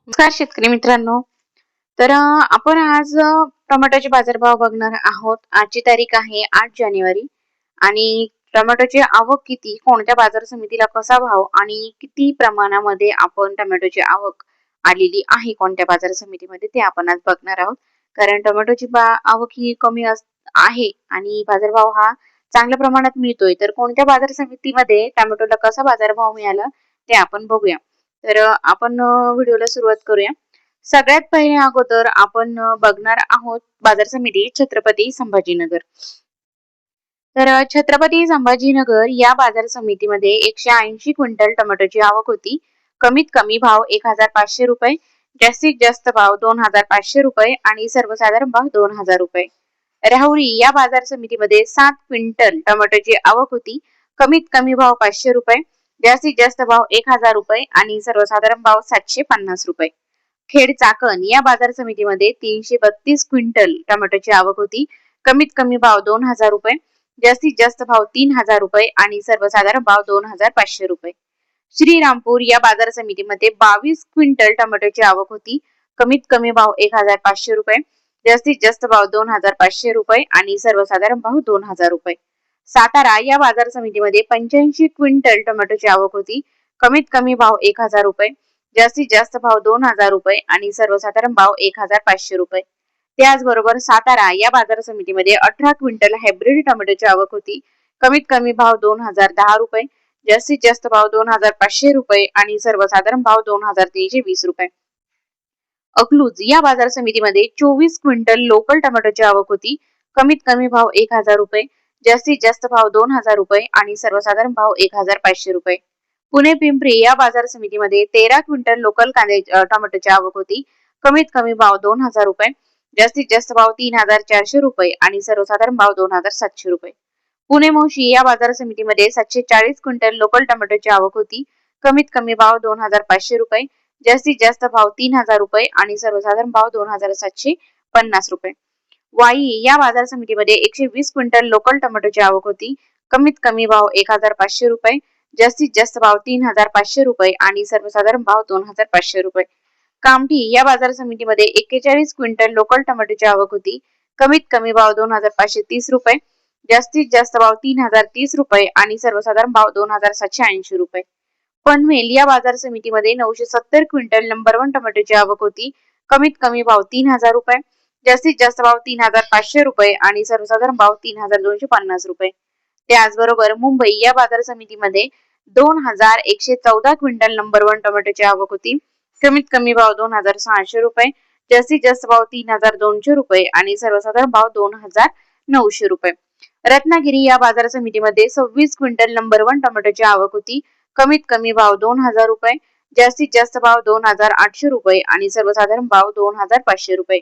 नमस्कार शेतकरी मित्रांनो. आपण आज टोमॅटोचे बाजारभाव बघणार आहोत. आजची तारीख आहे 8 जानेवारी आणि टोमॅटोची आवक किती, कोणत्या बाजार समितीला कसा भाव आणि किती प्रमाणामध्ये आपण टोमॅटोची आवक आलेली आहे कोणत्या बाजार समितीमध्ये ते आपण आज बघणार आहोत. कारण टोमॅटोची आवक ही कमी आहे आणि बाजारभाव हा चांगल्या प्रमाणात मिळतोय. तर कोणत्या बाजार समितीमध्ये टोमॅटोला कसा बाजारभाव मिळाला ते आपण बघूया. आपण व्हिडिओला सुरुवात करूया. सगळ्यात पहिले अगोदर आपण बघणार आहोत बाजार समिती छत्रपती संभाजीनगर. छत्रपती संभाजीनगर या बाजार समितीमध्ये 180 क्विंटल टोमॅटोची आवक होती. कमीत कमी भाव 1500 रुपये, जास्तीत जास्त भाव 2500 रुपये आणि सर्वसाधारण भाव 2000 रुपये. राहुरी या बाजार समितीमध्ये 7 क्विंटल टोमॅटोची आवक होती. कमीत कमी भाव 500 रुपये, जास्तीत जास्त भाव 1000 रुपये आणि सर्वसाधारण भाव 750 रुपये. खेड चाकण या बाजार समितीमध्ये 332 क्विंटल टोमॅटोची आवक होती. कमीत कमी भाव 2000 रुपये, जास्तीत जास्त भाव 3000 रुपये आणि सर्वसाधारण भाव 2500 रुपये. श्रीरामपूर या बाजार समितीमध्ये 22 क्विंटल टोमॅटोची आवक होती. कमीत कमी भाव 1500 रुपये, जास्तीत जास्त भाव 2500 रुपये आणि सर्वसाधारण भाव 2000 रुपये. सातारा या बाजार समितीमध्ये 85 क्विंटल टोमॅटोची आवक होती. कमीत कमी भाव 1000 रुपये, जास्तीत जास्त भाव 2000 रुपये आणि सर्वसाधारण भाव 1500 रुपये. त्याचबरोबर सातारा या बाजार समितीमध्ये 18 क्विंटल हायब्रिड टोमॅटोची आवक होती. कमीत कमी भाव 2010 रुपये, जास्तीत जास्त भाव 2500 रुपये आणि सर्वसाधारण भाव 2320 रुपये. अकलूज या बाजार समितीमध्ये 24 क्विंटल लोकल टोमॅटोची आवक होती. कमीत कमी भाव 1000 रुपये, जास्तीत जास्त भाव 2000 रुपये आणि सर्वसाधारण भाव 1500 रुपये. पुणे पिंपरी या बाजार समितीमध्ये 13 क्विंटल लोकल टोमॅटोची आवक होती. कमीत कमी भाव 2000 रुपये, जास्तीत जास्त भाव 3400 रुपये आणि सर्वसाधारण भाव 2700 रुपये. पुणे मोशी या बाजार समितीमध्ये 740 क्विंटल लोकल टोमॅटोची आवक होती. कमीत कमी भाव 2500 रुपये, जास्तीत जास्त भाव 3000 रुपये आणि सर्वसाधारण भाव 2750 रुपये. वाई या बाजार समितीमध्ये 120 क्विंटल लोकल टोमॅटोची आवक होती. कमीत कमी भाव 1500 रुपये, जास्तीत जास्त भाव 3500 रुपये आणि सर्वसाधारण भाव 2500 रुपये. कामठी या बाजार समितीमध्ये 41 क्विंटल लोकल टोमॅटोची आवक होती. कमीत कमी भाव 2530 रुपये, जास्तीत जास्त भाव 3030 रुपये आणि सर्वसाधारण भाव 2780 रुपये. पनवेल या बाजार समितीमध्ये 970 क्विंटल नंबर 1 टोमॅटोची आवक होती. कमीत कमी भाव 3000 रुपये, जास्तीत जास्त भाव 3500 रुपये आणि सर्वसाधारण भाव 3250 रुपये. त्याचबरोबर मुंबई या बाजार समितीमध्ये 2114 क्विंटल नंबर 1 टोमॅटोची आवक होती. कमीत कमी भाव 2600 रुपये, जास्तीत जास्त भाव 3200 रुपये आणि सर्वसाधारण भाव 2900 रुपये. रत्नागिरी या बाजार समितीमध्ये 26 क्विंटल नंबर 1 टोमॅटोची आवक होती. कमीत कमी भाव 2000 रुपये, जास्तीत जास्त भाव 2800 रुपये आणि सर्वसाधारण भाव 2500 रुपये.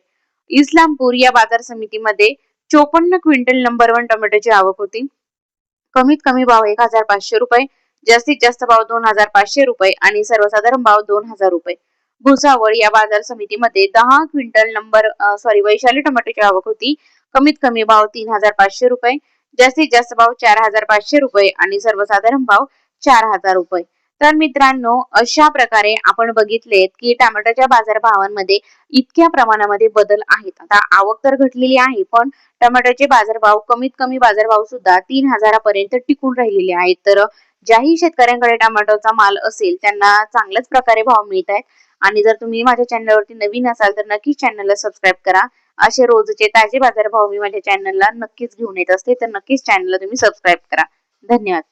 इस्लामपूर या बाजार समितीमध्ये 54 क्विंटल नंबर 1 टोमॅटोची आवक होती. कमीत कमी भाव 1500 रुपये, जास्तीत जास्त भाव 2500 रुपये आणि सर्वसाधारण भाव 2000 रुपये. भुसावळ या बाजार समितीमध्ये 10 क्विंटल वैशाली टोमॅटोची आवक होती. कमीत कमी भाव 3500 रुपये, जास्तीत जास्त भाव 4500 रुपये आणि सर्वसाधारण भाव 4000 रुपये. तर मित्रांनो, अशा प्रकारे आपण बघितलेत की टोमॅटोच्या बाजारभावांमध्ये इतक्या प्रमाणामध्ये बदल आहेत. आता आवक तर घटलेली आहे, पण टोमॅटोचे बाजारभाव कमीत कमी बाजारभाव सुद्धा 3000 पर्यंत टिकून राहिलेले आहेत. तर ज्याही शेतकऱ्यांकडे टोमॅटोचा माल असेल त्यांना चांगल्याच प्रकारे भाव मिळत आहेत. आणि जर तुम्ही माझ्या चॅनलवरती नवीन असाल तर नक्कीच चॅनलला सबस्क्राईब करा. असे रोजचे ताजे बाजारभाव मी माझ्या चॅनलला नक्कीच घेऊन येत असते, तर नक्कीच चॅनलला तुम्ही सबस्क्राईब करा. धन्यवाद.